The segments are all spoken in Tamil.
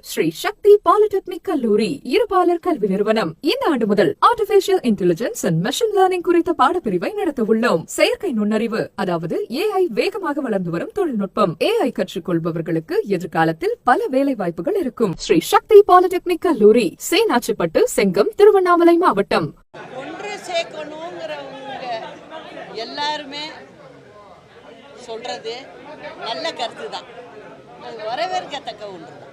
ஸ்ரீ சக்தி பாலிடெக்னிக் கல்லூரி இருபாலர் கல்வி நிறுவனம் இந்த ஆண்டு முதல் artificial intelligence and machine learning குறித்த பாடப்பிரிவை நடத்த உள்ளோம். செயற்கை நுண்ணறிவு அதாவது AI வேகமாக வளர்ந்து வரும் தொழில்நுட்பம். AI கற்றுக்கொள்பவர்களுக்கு எதிர்காலத்தில் பல வேலை வாய்ப்புகள் இருக்கும். ஸ்ரீ சக்தி பாலிடெக்னிக் கல்லூரி, சேனாச்சிப்பட்டு, செங்கம், திருவண்ணாமலை மாவட்டம். ஒன்று சேர்க்கணுங்கிறவங்க எல்லாருமே சொல்றது நல்ல கருத்து தான். அது வரவேற்கத்தக்க ஒன்று தான்.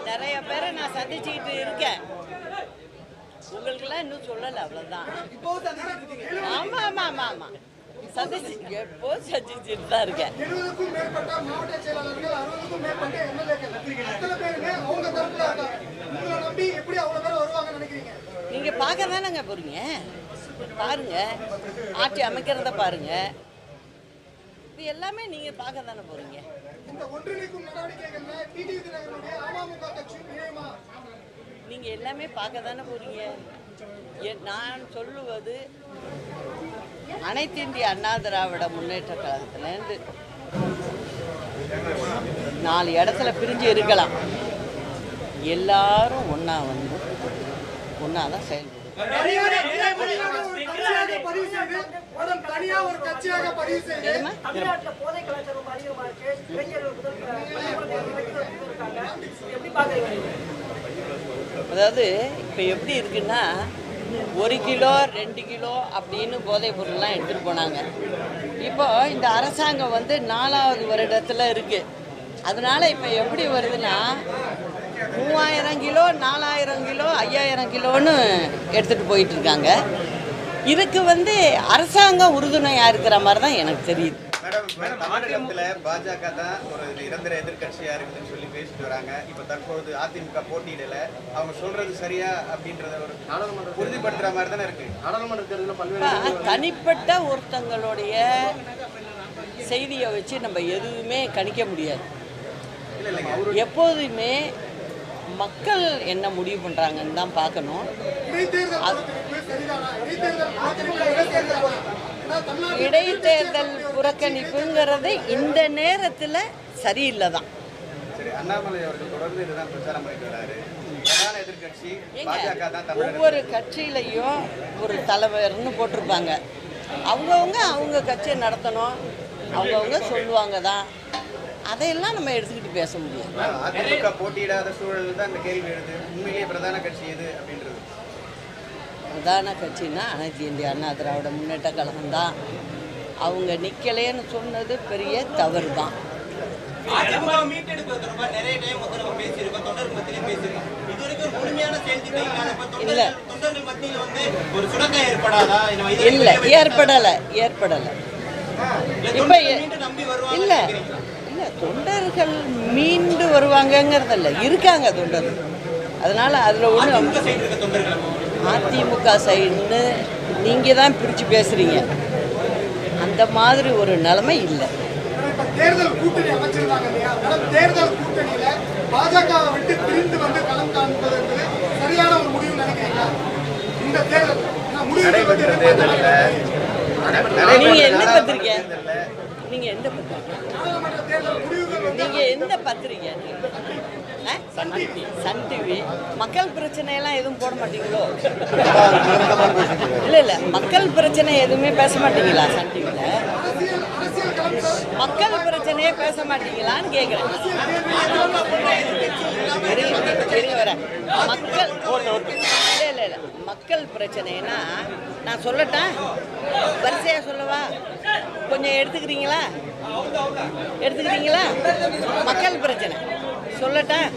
நிறைய பேரை நான் சந்திச்சுக்கிட்டு இருக்கேன். உங்களுக்கெல்லாம் இன்னும் சொல்லலை, அவ்வளோதான். ஆமாம் ஆமாம் ஆமாம் ஆமாம் சந்திச்சு எப்போ சந்திச்சுட்டு தான் இருக்கேன். நீங்க பார்க்க தானேங்க போறீங்க, பாருங்க, ஆட்சி அமைக்கிறத பாருங்க, இது எல்லாமே நீங்க பார்க்க தானே போறீங்க. நீங்க எல்லாமே பார்க்க தானே போறீங்க. நான் சொல்லுவது அனைத்து இந்திய அண்ணா திராவிட முன்னேற்ற கழகத்திலேருந்து 4 இடத்துல பிரிஞ்சு இருக்கலாம், எல்லாரும் ஒன்றா வந்து ஒன்றா தான் செயல்படும். அதாவது இப்போ எப்படி இருக்குன்னா, 1 கிலோ 2 கிலோ அப்படின்னு போதைப் பொருள்லாம் எடுத்துகிட்டு போனாங்க. இப்போ இந்த அரசாங்கம் வந்து 4வது வருடத்தில் இருக்குது. அதனால இப்போ எப்படி வருதுன்னா, 3000 கிலோ 4000 கிலோ 5000 கிலோன்னு எடுத்துகிட்டு போயிட்டுருக்காங்க. இதுக்கு வந்து அரசாங்கம் உறுதுணையாக இருக்கிற மாதிரி தான் எனக்கு தெரியுது. தமிழகத்துல பாஜக தான் ஒரு நிரந்தர எதிர்கட்சியா இருக்குதுன்னு சொல்லி பேசிட்டு வராங்க. இப்ப தற்போது அதிமுக போட்டியிடல, அவங்க சொல்றது சரியா அப்படின்றத ஒரு உறுதிப்படுத்துற மாதிரி தானே இருக்கு. நாடாளுமன்ற பல்வேறு தனிப்பட்ட ஒருத்தங்களுடைய செய்தியை வச்சு நம்ம எதுவுமே கணிக்க முடியாது. எப்போதுமே மக்கள் என்ன முடிவு பண்றாங்கன்னு தான் பார்க்கணும். இடைத்தேர்தல் புறக்கணிப்புங்கிறது இந்த நேரத்தில் சரியில்லை தான். ஒவ்வொரு கட்சியிலையும் ஒரு தலைவர்னு போட்டிருப்பாங்க. அவங்க கட்சியை நடத்தணும், அவங்கவுங்க சொல்லுவாங்க தான். அதையெல்லாம் நம்ம எடுத்துக்கிட்டு பேச முடியும். அதிமுக போட்டியிடாத சூழல் தான் இந்த கேள்வி எழுது. உண்மையிலேயே பிரதான கட்சி எது அப்படின்றது? பிரதான கட்சின்னா அனைத்து இந்திய அண்ணா திராவிட முன்னேற்ற கழகம் தான். அவங்க நிற்கலேன்னு சொன்னது பெரிய தவறு தான். இல்லை இல்லை, ஏற்படலை. இப்போ இல்லை இல்லை, தொண்டர்கள் மீண்டு வருவாங்கங்கிறதில்ல, இருக்காங்க தொண்டர்கள். அதனால் அதில் ஒன்று அதிமுக சைடுன்னு நீங்கள் தான் பிரித்து பேசுகிறீங்க. அந்த மாதிரி ஒரு நிலைமை இல்லை. தேர்தல் கூட்டணி அமைச்சிருந்தாங்க இல்லையா, தேர்தல் கூட்டணியில பாஜகவை விட்டு பிரிந்து வந்து களம் காண்பது என்பது சரியான ஒரு முடிவு நினைக்கிறீங்களா? இந்த தேர்தல் நீங்க எந்த பத்திரிக்கை, நீங்க எந்த பத்திரிக்கை, நீங்க எந்த பத்திரிக்கை? Sun TV. மக்கள் பிரச்சனையெல்லாம் எதுவும் போட மாட்டீங்களோ? இல்லை மக்கள் பிரச்சனை எதுவுமே பேச மாட்டீங்களா சன் டிவியில்? மக்கள் பிரச்சனையே பேச மாட்டீங்களான்னு கேட்குறேன். மக்கள் இல்லை மக்கள் பிரச்சனைனா நான் சொல்லட்டேன், வரிசையாக சொல்லவா? கொஞ்சம் எடுத்துக்கிறீங்களா? மக்கள் பிரச்சனை சொல்லட்டேன்.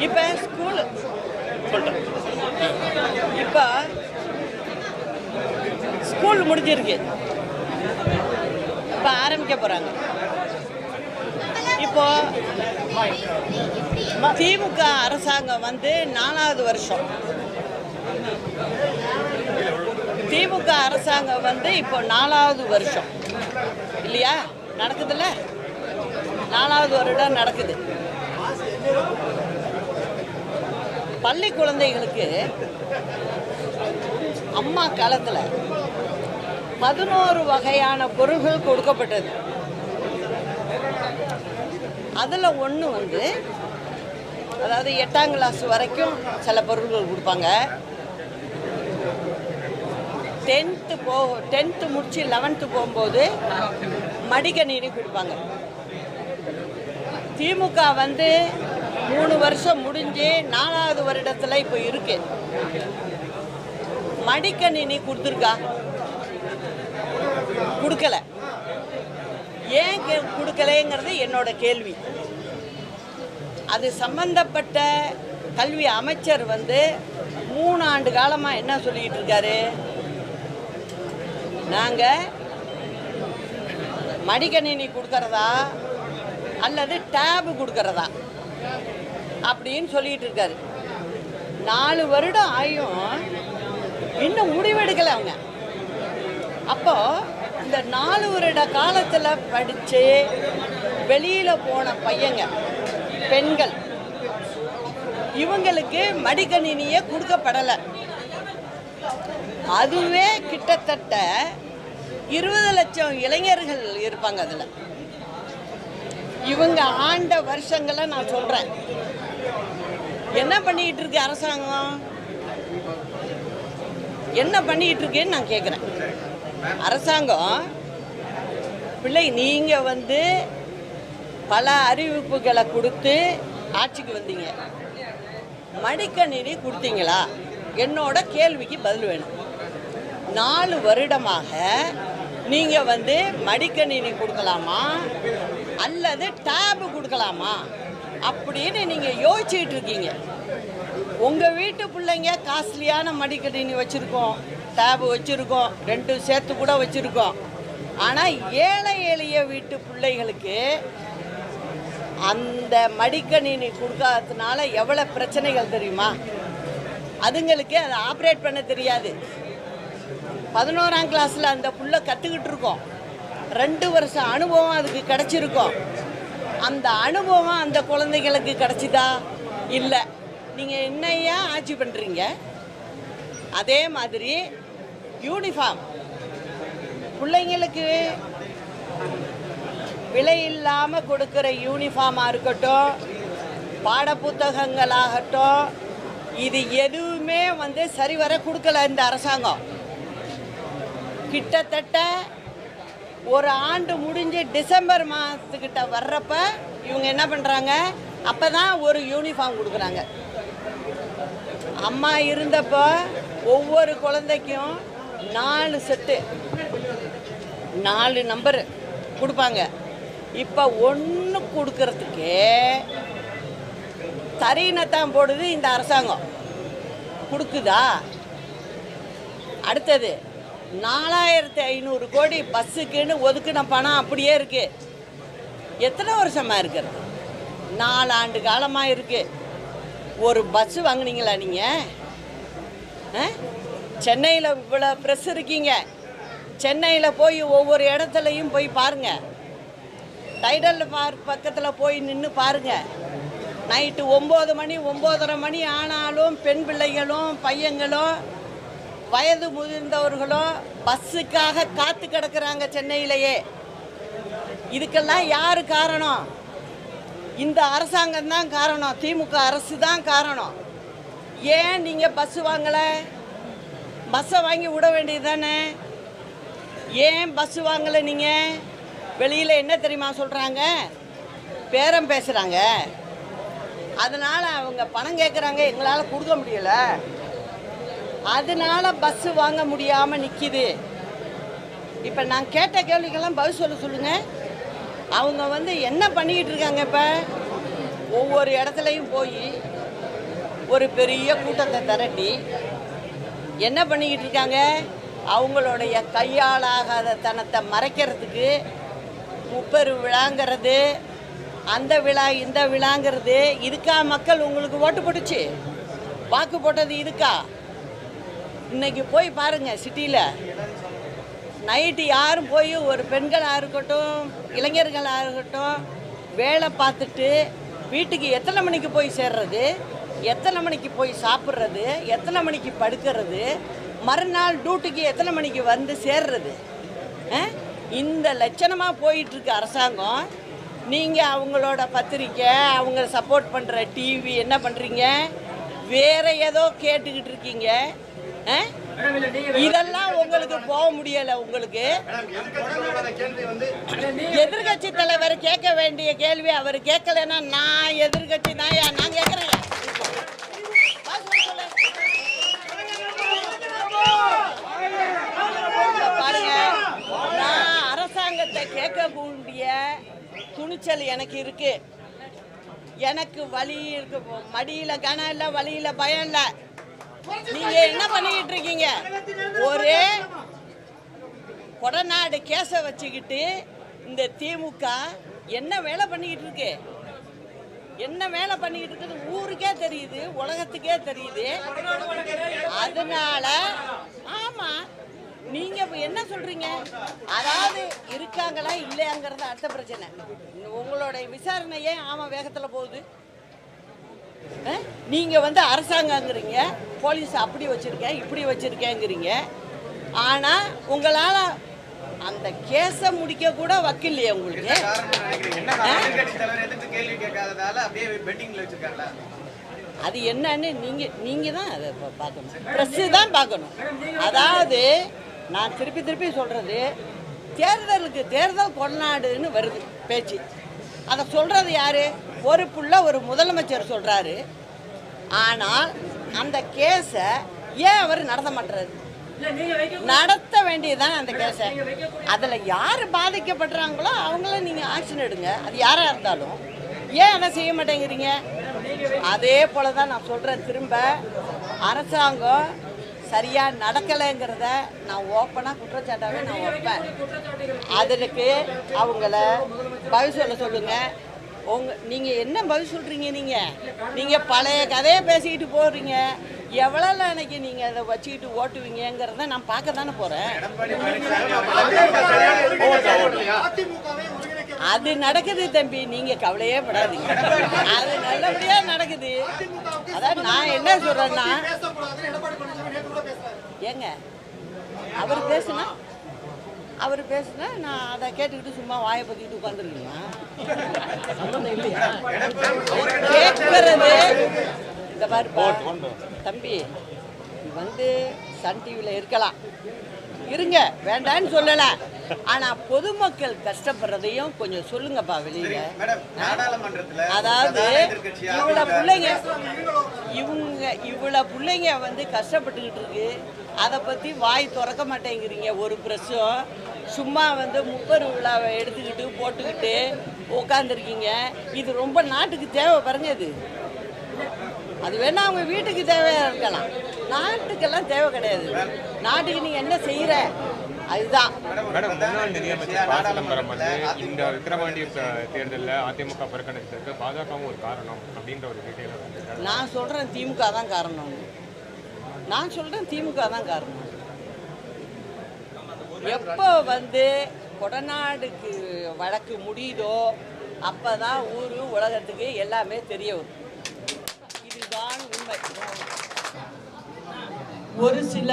இப்போ ஸ்கூலு சொல்கிறேன். இப்போ ஸ்கூல் முடிஞ்சிருக்கு, இப்போ ஆரம்பிக்க போகிறாங்க. இப்போ திமுக அரசாங்கம் வந்து 4வது வருஷம், திமுக அரசாங்கம் வந்து இப்போ 4வது வருஷம் இல்லையா நடக்குதுல்ல, 4வது வருடம் நடக்குது. பள்ளி குழந்தைகளுக்கு அம்மா காலத்தில் 11 வகையான பொருள்கள் கொடுக்கப்பட்டது. அதில் ஒன்று வந்து, அதாவது 8ஆம் கிளாஸ் வரைக்கும் சில பொருள்கள் கொடுப்பாங்க. 10th முடிச்சு 11th போகும்போது மடிக்கணினி கொடுப்பாங்க. திமுக வந்து 3 வருஷம் முடிஞ்சு 4வது வருடத்தில் இப்போ இருக்கு. மடிக்கணினி கொடுத்துருக்கா? கொடுக்கல. ஏன் கொடுக்கலைங்கிறது என்னோட கேள்வி. அது சம்பந்தப்பட்ட கல்வி அமைச்சர் வந்து 3 ஆண்டு காலமாக என்ன சொல்லிக்கிட்டு இருக்காரு, நாங்கள் மடிக்கணினி கொடுக்கறதா அல்லது டேபு கொடுக்கறதா அப்படின்னு சொல்லிட்டு இருக்காரு. 4 வருடம் ஆயும் இன்னும் முடிவெடுக்கலை அவங்க. அப்போ இந்த 4 வருட காலத்தில் படித்து வெளியில் போன பையங்க, பெண்கள், இவங்களுக்கு மடிக்கணினியே கொடுக்கப்படலை. அதுவே கிட்டத்தட்ட 20 லட்சம் இளைஞர்கள் இருப்பாங்க. அதில் இவங்க ஆண்ட வருஷங்களை நான் சொல்கிறேன். என்ன பண்ணிக்கிட்டு இருக்கு அரசாங்கம்? என்ன பண்ணிக்கிட்டு இருக்கேன்னு நான் கேட்குறேன். அரசாங்கம் பிள்ளை, நீங்கள் வந்து பல அறிவிப்புகளை கொடுத்து ஆட்சிக்கு வந்தீங்க, மடிக்கணினி கொடுத்தீங்களா? என்னோட கேள்விக்கு பதில் வேணும். 4 வருடமாக நீங்கள் வந்து மடிக்கணினி கொடுக்கலாமா அல்லது டேபு கொடுக்கலாமா அப்படின்னு நீங்கள் யோசிச்சுட்டு இருக்கீங்க. உங்கள் வீட்டு பிள்ளைங்க காஸ்ட்லியான மடிக்கணினி வச்சுருக்கோம், டேபு வச்சுருக்கோம், 2 சேர்த்து கூட வச்சுருக்கோம். ஆனால் ஏழை எளிய வீட்டு பிள்ளைகளுக்கு அந்த மடிக்கணினி கொடுக்காததுனால எவ்வளோ பிரச்சனைகள் தெரியுமா? அதுங்களுக்கு அதை ஆப்ரேட் பண்ண தெரியாது. 11ஆம் கிளாஸில் அந்த புள்ள கற்றுக்கிட்டு இருக்கோம். 2 வருஷம் அனுபவம் அதுக்கு கிடச்சிருக்கோம். அந்த அனுபவம் அந்த குழந்தைகளுக்கு கிடச்சிதா? இல்லை. நீங்கள் என்னையா ஆட்சி பண்ணுறீங்க? அதே மாதிரி யூனிஃபார்ம் பிள்ளைங்களுக்கு விலை இல்லாமல் கொடுக்குற யூனிஃபார்மாக இருக்கட்டும், பாடப்புத்தகங்களாகட்டும், இது எதுவுமே வந்து சரிவர கொடுக்கல இந்த அரசாங்கம். கிட்டத்தட்ட ஒரு ஆண்டு முடிஞ்சு டிசம்பர் மாதத்துக்கிட்ட வர்றப்ப இவங்க என்ன பண்ணுறாங்க, அப்போ தான் ஒரு யூனிஃபார்ம் கொடுக்குறாங்க. அம்மா இருந்தப்போ ஒவ்வொரு குழந்தைக்கும் 4 செட்டு 4 நம்பரு கொடுப்பாங்க. இப்போ 1 கொடுக்கறதுக்கே தரீனத்தான் போடுது இந்த அரசாங்கம். கொடுக்குதா? அடுத்தது 4500 கோடி பஸ்ஸுக்குன்னு ஒதுக்கின பணம் அப்படியே இருக்குது. எத்தனை வருஷமாக இருக்கிறது? 4 ஆண்டு காலமாக இருக்குது. ஒரு பஸ்ஸு வாங்கினீங்களா நீங்கள்? சென்னையில் இவ்வளோ ப்ரெஸ் இருக்கீங்க. சென்னையில் போய் ஒவ்வொரு இடத்துலையும் போய் பாருங்கள். டைடல் பார்க் பக்கத்தில் போய் நின்று பாருங்கள். நைட்டு 9 மணி 9:30 மணி ஆனாலும் பெண் பிள்ளைகளும் பையங்களும் வயது முதிர்ந்தவர்களும் பஸ்ஸுக்காக காத்து கிடக்குறாங்க சென்னையிலேயே. இதுக்கெல்லாம் யார் காரணம்? இந்த அரசாங்கம் தான் காரணம். திமுக அரசு தான் காரணம். ஏன் நீங்கள் பஸ்ஸு வாங்கலை? பஸ்ஸை வாங்கி விட வேண்டியது தானே? ஏன் பஸ்ஸு வாங்கலை நீங்கள்? வெளியில் என்ன தெரியுமா சொல்கிறாங்க? பேரம் பேசுகிறாங்க. அதனால் அவங்க பணம் கேட்குறாங்க, எங்களால் கொடுக்க முடியலை, அதனால் பஸ்ஸு வாங்க முடியாமல் நிற்கிது. இப்போ நான் கேட்ட கேள்விக்கெல்லாம் பதில் சொல்லுங்கள். அவங்க வந்து என்ன பண்ணிக்கிட்டு இருக்காங்க? இப்போ ஒவ்வொரு இடத்துலையும் போய் ஒரு பெரிய கூட்டத்தை திரட்டி என்ன பண்ணிக்கிட்டு இருக்காங்க? அவங்களுடைய கையாளாகாத தனத்தை மறைக்கிறதுக்கு முப்பெரு விழாங்கிறது, அந்த விழா இந்த விழாங்கிறது. இதுக்கா மக்கள் உங்களுக்கு ஓட்டு போட்டுச்சு? வாக்கு போட்டது இதுக்கா? இன்னைக்கு போய் பாருங்கள் சிட்டியில் நைட்டு யாரும் போய் ஒரு பெண்களாக இருக்கட்டும் இளைஞர்களாக இருக்கட்டும் வேலை பார்த்துட்டு வீட்டுக்கு எத்தனை மணிக்கு போய் சேர்றது, எத்தனை மணிக்கு போய் சாப்பிட்றது, எத்தனை மணிக்கு படுக்கிறது, மறுநாள் டியூட்டிக்கு எத்தனை மணிக்கு வந்து சேர்றது? இந்த லட்சணமாக போயிட்டுருக்கு அரசாங்கம். நீங்கள் அவங்களோட பத்திரிக்கை, அவங்க சப்போர்ட் பண்ணுற டிவி என்ன பண்ணுறீங்க? வேற ஏதோ கேட்டுக்கிட்டு இருக்கீங்க. இதெல்லாம் உங்களுக்கு போக முடியலை. உங்களுக்கு எதிர்கட்சி தலைவர் கேட்க வேண்டிய கேள்வி அவர் கேட்கலன்னா நான் எதிர்கட்சி தான் நான் கேட்குறேன். பாருங்க, நான் அரசாங்கத்தை கேட்கக்கூடிய துணிச்சல் எனக்கு இருக்கு. எனக்கு வலி இருக்கு, மடியில கனம் இல்லை, வலியில பயம் இல்லை. நீங்க என்ன பண்ணிக்கிட்டு இருக்கீங்க? ஒரே கொடநாடு கேஸை வச்சுக்கிட்டு இந்த திமுக என்ன வேலை பண்ணிக்கிட்டு இருக்கு? என்ன வேலை பண்ணிக்கிட்டு இருக்குது ஊருக்கே தெரியுது, உலகத்துக்கே தெரியுது. அதனால ஆமா, நீங்க இப்ப என்ன சொல்றீங்க? அதாவது இருக்காங்களா இல்லையாங்கிறது அடுத்த பிரச்சனை. உங்களோட விசாரணையே ஆமா வேகத்துல போகுது. நீங்க வந்து அரசாங்கங்கிறீங்க, போலீஸ் அப்படி வச்சிருக்கேன் இப்படி வச்சிருக்கேங்கிறீங்க. ஆனா உங்களால அந்த கேஸை முடிக்க கூட வக்கில்லையே உங்களுக்கு. அது என்னன்னு நீங்க தான் அதை பார்க்கணும், பிரஸ் தான் பார்க்கணும். அதாவது நான் திருப்பி சொல்றது, தேர்தல் கொடநாடுன்னு வருது பேச்சு. அதை சொல்றது யாரு? பொறுப்புள்ள ஒரு முதலமைச்சர் சொல்றாரு. ஆனால் அந்த கேஸை ஏன் அவர் நடத்த மாட்டாரு? நடத்த வேண்டியதுதான் அந்த கேஸை. அதில் யார் பாதிக்கப்படுறாங்களோ அவங்கள நீங்கள் ஆக்ஷன் எடுங்க, அது யாராக இருந்தாலும். ஏன் அதை செய்ய மாட்டேங்கிறீங்க? அதே போல தான் நான் சொல்கிறேன். திரும்ப அரசாங்கம் சரியாக நடக்கலைங்கிறத நான் ஓப்பனாக குற்றச்சாட்டாகவே நான் வைப்பேன். அதற்கு அவங்கள பதில் சொல்ல சொல்லுங்கள். நீங்கள் என்ன பதில் சொல்கிறீங்க? நீங்கள் பழைய கதையை பேசிக்கிட்டு போகிறீங்க. எவ்வளோ அன்னைக்கு நீங்கள் அதை வச்சுக்கிட்டு ஓட்டுவீங்கிறத நான் பார்க்க தானே போகிறேன். அது நடக்குது தம்பி, நீங்கள் கவலையே படாதீங்க. அது நல்லபடியாக நடக்குது. அதான் நான் என்ன சொல்கிறேன்னா, ஏங்க அவர் பேசுனா நான் அதை கேட்டுக்கிட்டு சும்மா வாயை பற்றிக்கிட்டு உட்காந்துருக்கீங்களா? கேட்கறது இந்த பாருப்பா தம்பி, வந்து சன் டிவியில் இருக்கலாம், இருங்க, வேண்டான்னு சொல்லலை. ஆனால் பொதுமக்கள் கஷ்டப்படுறதையும் கொஞ்சம் சொல்லுங்கப்பா வெளியில. அதாவது இவ்வளோ பிள்ளைங்க வந்து கஷ்டப்பட்டுக்கிட்டு இருக்கு. அதை பற்றி வாய் திறக்க மாட்டேங்கிறீங்க ஒரு பிரஸும். சும்மா வந்து முப்பரு விழாவை எடுத்துக்கிட்டு போட்டுக்கிட்டு உட்காந்துருக்கீங்க. இது ரொம்ப நாட்டுக்கு தேவை பாருங்க. அது வேணா அவங்க வீட்டுக்கு தேவையாக இருக்கலாம், நாட்டுக்கெல்லாம் தேவை கிடையாது. நாட்டுக்கு நீங்கள் என்ன செய்கிற அதுதான். முன்னாள் நிதியமைச்சர் ப. சிதம்பரம் வந்து இந்த விக்கிரவாண்டி தேர்தலில் அதிமுக புறக்கணித்ததுக்கு பாஜகவும் ஒரு காரணம் அப்படின்ற ஒரு டீட்டெயில் நான் சொல்கிறேன். திமுக தான் காரணம். எப்போ வந்து கொடநாடுக்கு வழக்கு முடியுதோ அப்போ தான் ஊர் உலகத்துக்கு எல்லாமே தெரிய வரும். இதுதான் உண்மை. ஒரு சில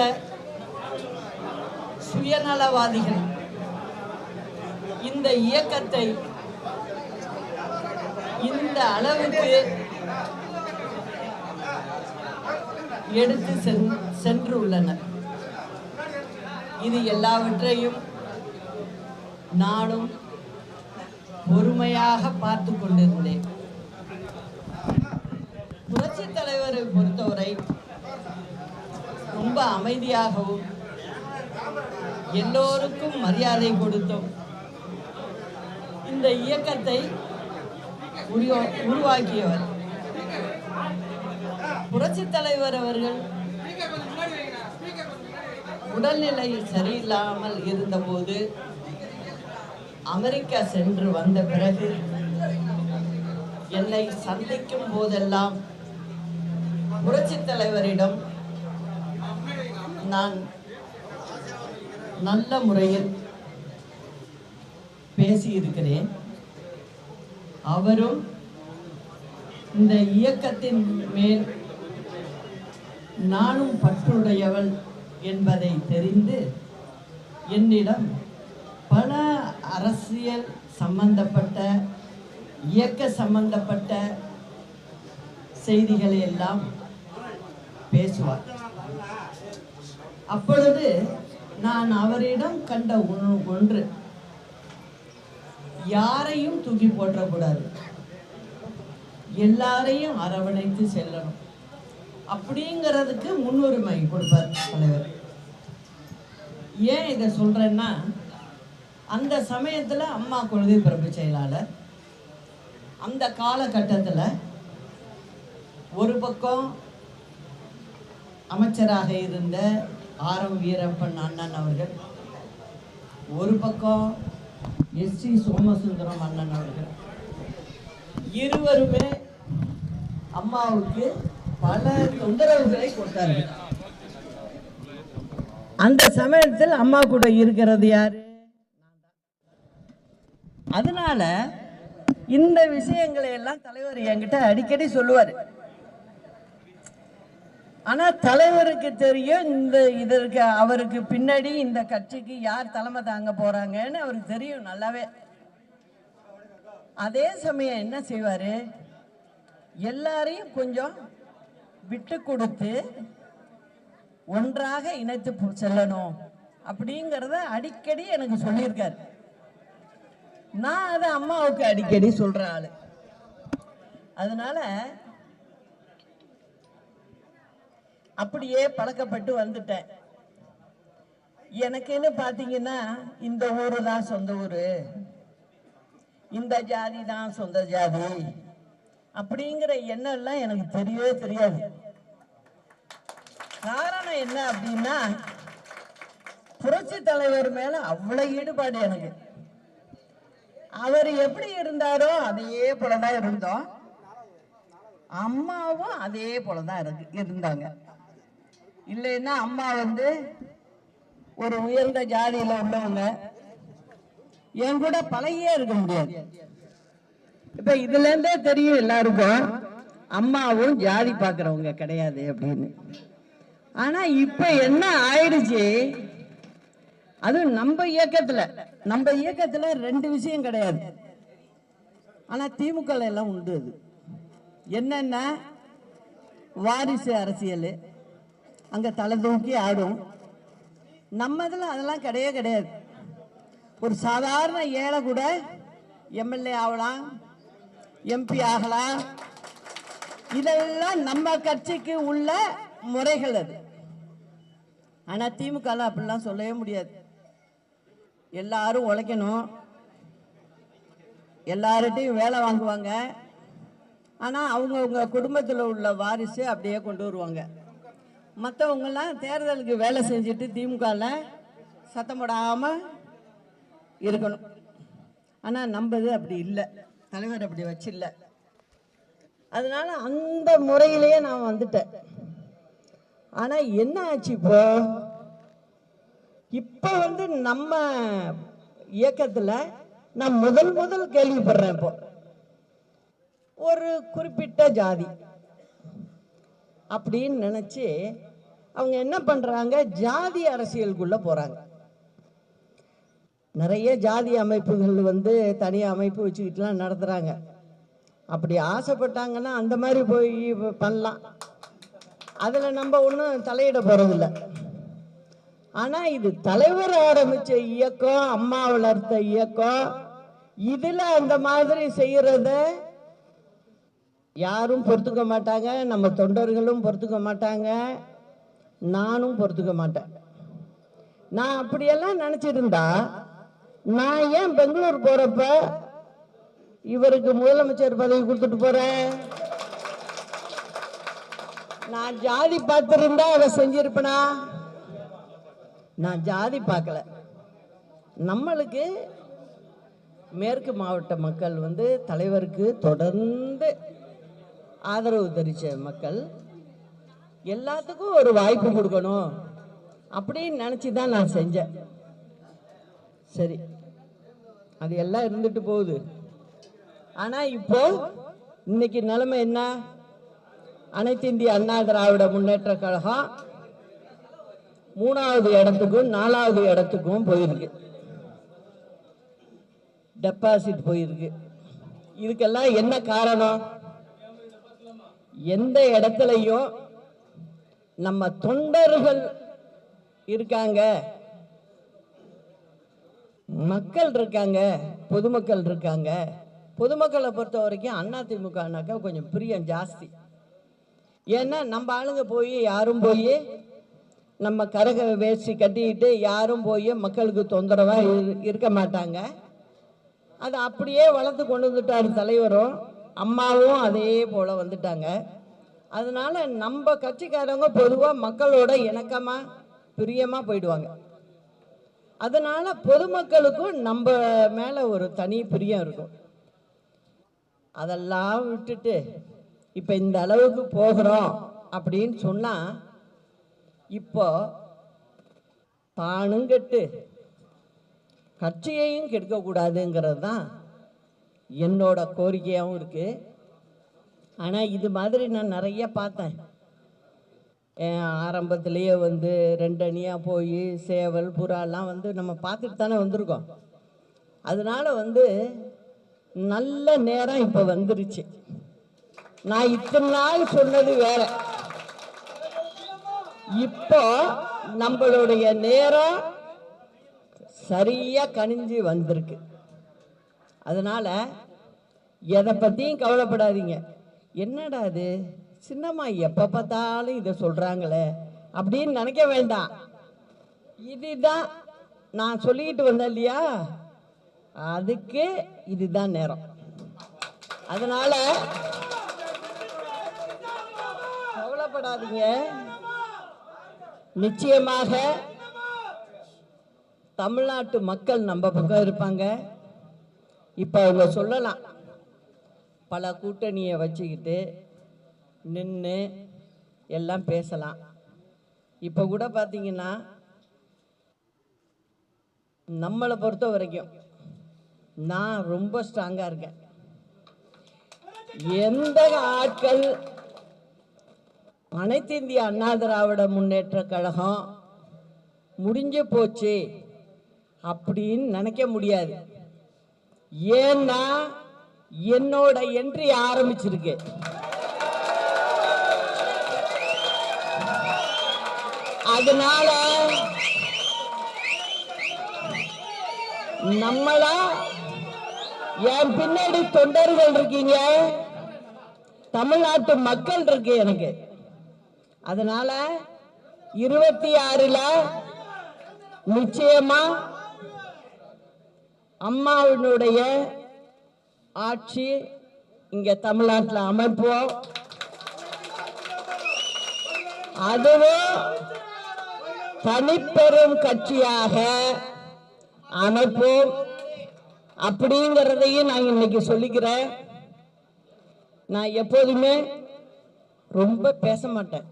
சுயநலவாதிகள் இந்த இயக்கத்தை இந்த அளவுக்கு எடுத்து சென்றுள்ளனர். இது எல்லாவற்றையும் நானும் பொறுமையாக பார்த்து கொண்டிருந்தேன். புரட்சி தலைவரை பொறுத்தவரை ரொம்ப அமைதியாகவும் எல்லோருக்கும் மரியாதை கொடுத்தோம் இந்த இயக்கத்தை உருவாக்கியவர். புரட்சி தலைவர் அவர்கள் உடல்நிலை சரியில்லாமல் இருந்தபோது அமெரிக்கா சென்று வந்த பிறகு என்னை சந்திக்கும் போதெல்லாம் புரட்சி தலைவரிடம் நான் நல்ல முறையில் பேசியிருக்கிறேன். அவரும் இந்த இயக்கத்தின் மேல் நானும் பற்றுடையவள் என்பதை தெரிந்து என்னிடம் பல அரசியல் சம்பந்தப்பட்ட இயக்க சம்பந்தப்பட்ட செய்திகளை எல்லாம் பேசுவார். அப்பொழுது நான் அவரிடம் கண்ட ஒன்று, யாரையும் தூக்கி போற்றக்கூடாது, எல்லாரையும் அரவணைத்து செல்லணும் அப்படிங்கிறதுக்கு முன்னுரிமை கொடுப்பார் தலைவர். ஏன் இதை சொல்றேன்னா, அந்த சமயத்தில் அம்மா கொள்கை பரப்பு செயலாளர், அந்த காலகட்டத்தில் ஒரு பக்கம் அமைச்சராக இருந்த ஆர்.எம். வீரப்பன் அண்ணன் அவர்கள், ஒரு பக்கம் எஸ்.சி. சோமசுந்தரம் அண்ணன் அவர்கள், இருவருமே அம்மாவுக்கு பல தொந்தரவுகளை கொடுத்தார்கள். அந்த சமயத்தில் அம்மா கூட இருக்கிறது யாரு? அதனால இந்த விஷயங்களை எல்லாம் தலைவர் என்கிட்ட அடிக்கடி சொல்லுவார். ஆனா தலைவருக்கு தெரியும் இதற்கு அவருக்கு பின்னாடி இந்த கட்சிக்கு யார் தலைமை தாங்க போறாங்கன்னு அவருக்கு தெரியும் நல்லாவே. அதே சமயம் என்ன செய்வாரு, எல்லாரையும் கொஞ்சம் விட்டு கொடுத்து ஒன்றாக இணைத்து செல்லணும் அப்படிங்கிறத அடிக்கடி எனக்கு சொல்லியிருக்காரு. நான் அதை அம்மாவுக்கு அடிக்கடி சொல்ற ஆளு. அதனால அப்படியே பழக்கப்பட்டு வந்துட்டேன். எனக்குன்னு பார்த்தீங்கன்னா இந்த ஊரு தான் சொந்த ஊரு, இந்த ஜாதி தான் சொந்த ஜாதி அப்படிங்கிற எண்ணம் எல்லாம் எனக்கு தெரியவே தெரியாது. காரணம் என்ன அப்படின்னா, புரட்சி தலைவர் மேல அவ்வளவு ஈடுபாடு எனக்கு. அவர் எப்படி இருந்தாரோ அதே போலதான் இருந்தோம், அம்மாவும் அதே போலதான் இருந்தாங்க. இல்லைன்னா அம்மா ஒரு உயர்ந்த ஜாதியில உள்ளவங்க, என் கூட பழகியே இருக்க முடியாது. இப்ப இதுல இருந்தே தெரியும் எல்லாருக்கும் அம்மாவும் ஜாதி பாக்குறவங்க கிடையாது அப்படின்னு. ஆனா இப்ப என்ன ஆயிடுச்சு, அது நம்ம இயக்கத்துல ரெண்டு விஷயம் கிடையாது. ஆனா திமுக எல்லாம் உண்டு. அது என்னென்ன, வாரிசு அரசியல் அங்க தலை தூக்கி ஆடும். நம்ம இதுல அதெல்லாம் கிடையாது. ஒரு சாதாரண ஏழை கூட எம்எல்ஏ ஆகலாம், எம்பி ஆகலாம். இதெல்லாம் நம்ம கட்சிக்கு உள்ள முறைகள் அது. ஆனா திமுக அப்படிலாம் சொல்லவே முடியாது. எல்லாரும் உழைக்கணும், எல்லார்ட்டையும் வேலை வாங்குவாங்க. ஆனா அவங்க குடும்பத்தில் உள்ள வாரிசு அப்படியே கொண்டு வருவாங்க. மற்றவங்கெல்லாம் தேர்தலுக்கு வேலை செஞ்சுட்டு திமுகவில் சத்தம் போடாம இருக்கணும். ஆனா நம்பது அப்படி இல்லை, தலைவர் அப்படி வச்சில்ல. அதனால அந்த முறையிலேயே நான் வந்துட்டேன். ஆனா என்ன ஆச்சு, இப்ப நம்ம இயக்கத்துல நான் முதல் கேள்விப்படுறேன். இப்போ ஒரு குறிப்பிட்ட ஜாதி அப்படின்னு நினைச்சு அவங்க என்ன பண்றாங்க, ஜாதி அரசியலுக்குள்ள போறாங்க. நிறைய ஜாதி அமைப்புகள் தனி அமைப்பு வச்சுக்கிட்டுலாம் நடத்துறாங்க. அப்படி ஆசைப்பட்டாங்கன்னா அந்த மாதிரி போய் பண்ணலாம், அதுல நம்ம ஒன்றும் தலையிட போறதில்லை. ஆனா இது தலைவர் ஆரம்பிச்ச இயக்கம், அம்மா வளர்த்த இயக்கம், இதுல அந்த மாதிரி செய்யறத யாரும் பொறுத்துக்க மாட்டாங்க, நம்ம தொண்டர்களும் பொறுத்துக்க மாட்டாங்க, நானும் பொறுத்துக்க மாட்டேன். நான் அப்படியெல்லாம் நினைச்சிருந்தா நான் ஏன் பெங்களூர் போறப்ப இவருக்கு முதலமைச்சர் பதவி கொடுத்துட்டு போறேன்? நான் ஜாதி பார்த்திருந்தா அதை செஞ்சிருப்பனா? நான் ஜாதி பார்க்கல. நம்மளுக்கு மேற்கு மாவட்ட மக்கள் தலைவருக்கு தொடர்ந்து ஆதரவு தெரிவித்த மக்கள், எல்லாத்துக்கும் ஒரு வாய்ப்பு கொடுக்கணும் அப்படின்னு நினச்சி தான் நான் செஞ்சேன். சரி, அது எல்லாம் இருந்துட்டு போகுது. ஆனால் இப்போ இன்னைக்கு நிலைமை என்ன? அனைத்து இந்திய அண்ணா திராவிட முன்னேற்ற கழகம் 3வது இடத்துக்கும் 4வது இடத்துக்கும் போயிருக்கு, டெபாசிட் போயிருக்கு. இதுக்கெல்லாம் என்ன காரணம்? எந்த இடத்துலையும் நம்ம தொண்டர்கள் இருக்காங்க, மக்கள் இருக்காங்க, பொதுமக்கள் இருக்காங்க. பொதுமக்களை பொறுத்த வரைக்கும் அதிமுகனாக்கா கொஞ்சம் பிரியம் ஜாஸ்தி. ஏன்னா நம்ம ஆளுங்க போய் யாரும் போய் நம்ம கரக வேஷ்டி கட்டிக்கிட்டு யாரும் போய் மக்களுக்கு தொந்தரவாக இருக்க மாட்டாங்க. அதை அப்படியே வளர்த்து கொண்டு வந்துட்டார் தலைவரும், அம்மாவும் அதே போல் வந்துட்டாங்க. அதனால நம்ம கட்சிக்காரங்க பொதுவாக மக்களோட இணக்கமாக பிரியமாக போயிடுவாங்க. அதனால பொதுமக்களுக்கும் நம்ம மேலே ஒரு தனி பிரியம் இருக்கும். அதெல்லாம் விட்டுட்டு இப்போ இந்த அளவுக்கு போகிறோம் அப்படின்னு சொன்னால், இப்போ தானும் கெட்டு கட்சியையும் கெடுக்கக்கூடாதுங்கிறது தான் என்னோட கோரிக்கையாகவும் இருக்குது. ஆனால் இது மாதிரி நான் நிறைய பார்த்தேன். ஆரம்பத்திலேயே 2 அணியாக போய் சேவல் புறாலாம் நம்ம பார்த்துட்டு தானே வந்திருக்கோம். அதனால நல்ல நேரம் இப்போ வந்துருச்சு. நான் இத்தனை நாள் சொன்னது வேற, இப்போ நம்மளுடைய நேரம் சரியா கணிஞ்சு வந்திருக்கு. அதனால எதை பற்றியும் கவலைப்படாதீங்க. என்னடா அது சின்னம்மா எப்போ பார்த்தாலும் இதை சொல்கிறாங்களே அப்படின்னு நினைக்க வேண்டாம். இதுதான் நான் சொல்லிக்கிட்டு வந்தேன் இல்லையா, அதுக்கு இதுதான் நேரம். அதனால கவலைப்படாதீங்க. நிச்சயமாக தமிழ்நாட்டு மக்கள் நம்ம பக்கம் இருப்பாங்க. இப்போ அவங்க சொல்லலாம், பல கூட்டணியை வச்சுக்கிட்டு நின்று எல்லாம் பேசலாம். இப்போ கூட பார்த்தீங்கன்னா நம்மளை பொறுத்த வரைக்கும் நான் ரொம்ப ஸ்ட்ராங்காக இருக்கேன். எந்த ஆட்கள் அனைத்து இந்திய அண்ணா திராவிட முன்னேற்ற கழகம் முடிஞ்சு போச்சு அப்படின்னு நினைக்க முடியாது. ஏன்னா என்னோட என்ட்ரி ஆரம்பிச்சிருக்கு. அதனால நம்மளா என் பின்னாடி தொண்டர்கள் இருக்கீங்க, தமிழ்நாட்டு மக்கள் இருக்கு எனக்கு. அதனால 26ல் நிச்சயமா அம்மாவினுடைய ஆட்சி இங்க தமிழ்நாட்டில் அமைப்போம். அதுவும் தனிப்பெரும் கட்சியாக அமைப்போம் அப்படிங்கிறதையும் நான் இன்னைக்கு சொல்லிக்கிறேன். நான் எப்போதுமே ரொம்ப பேச மாட்டேன்,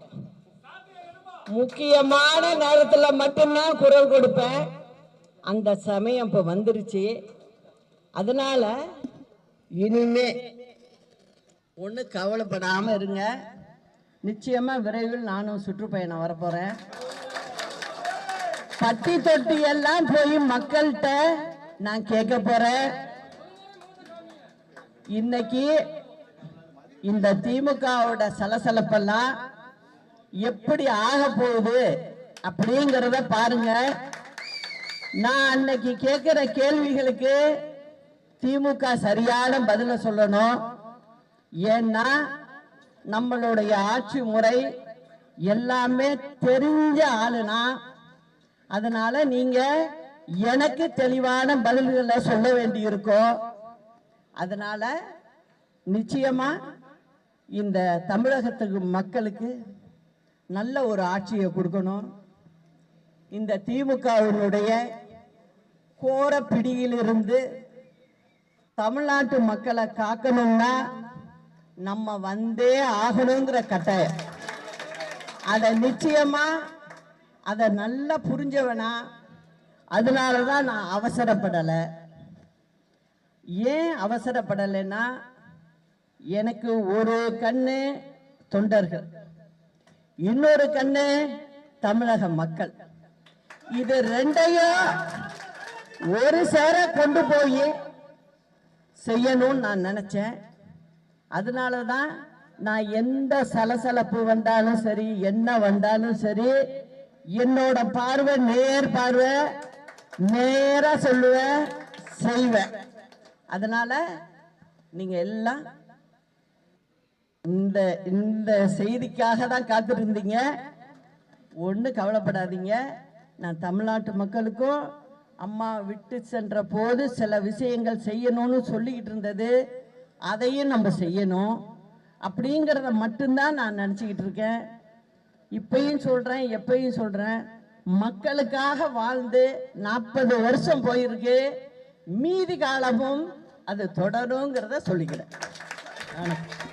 முக்கியமான நேரத்தில் மட்டும்தான் குரல் கொடுப்பேன். அந்த சமயம் இப்போ வந்துருச்சு. அதனால இனிமே ஒன்று கவலைப்படாமல் இருங்க. நிச்சயமா விரைவில் நானும் சுற்றுப்பயணம் வரப்போறேன். பட்டி தொட்டி எல்லாம் போய் மக்கள்கிட்ட நான் கேட்க போறேன். இன்னைக்கு இந்த திமுகவோட சலசலப்பெல்லாம் எப்படி ஆக போகுது அப்படிங்கிறத பாருங்க. நான் அன்னைக்கு கேட்கிற கேள்விகளுக்கு திமுக சரியான பதில சொல்லணும். ஏன்னா நம்மளுடைய ஆட்சி முறை எல்லாமே தெரிஞ்ச ஆளுனா, அதனால நீங்க எனக்கு தெளிவான பதில்களை சொல்ல வேண்டி இருக்கும். அதனால நிச்சயமா இந்த தமிழகத்துக்கு மக்களுக்கு நல்ல ஒரு ஆட்சியை கொடுக்கணும். இந்த திமுகவினுடைய கோர பிடியிலிருந்து தமிழ்நாட்டு மக்களை காக்கணும்னா நம்ம வந்தே ஆகணுங்கிற கட்டாயம். அதை நிச்சயமா அதை நல்லா புரிஞ்சவனா. அதனாலதான் நான் அவசரப்படலை. ஏன் அவசரப்படலைன்னா, எனக்கு ஒரு கண்ணு தொண்டர்கள், இன்னொரு கண்ணு தமிழக மக்கள். இது ரெண்டையும் ஒரு சேர கொண்டு போய் செய்யணும்னு நான் நினைச்சேன். அதனால தான் நான் எந்த சலசலப்பு வந்தாலும் சரி, என்ன வந்தாலும் சரி, என்னோட பார்வை நேர் பார்வை, நேரா சொல்லுவேன், செய்வேன். அதனால நீங்க எல்லாம் இந்த இந்த செய்திக்காக தான் காத்திருந்தீங்க. ஒன்றும் கவலைப்படாதீங்க. நான் தமிழ்நாட்டு மக்களுக்கும் அம்மா விட்டு சென்ற போது சில விஷயங்கள் செய்யணும்னு சொல்லிக்கிட்டு இருந்தது, அதையும் நம்ம செய்யணும் அப்படிங்கிறத மட்டும்தான் நான் நினச்சிக்கிட்டு இருக்கேன். இப்பயும் சொல்கிறேன், எப்பயும் சொல்கிறேன், மக்களுக்காக வாழ்ந்து 40 வருஷம் போயிருக்கு. மீதி காலமும் அது தொடருங்கிறத சொல்லிக்கிறேன். வணக்கம்.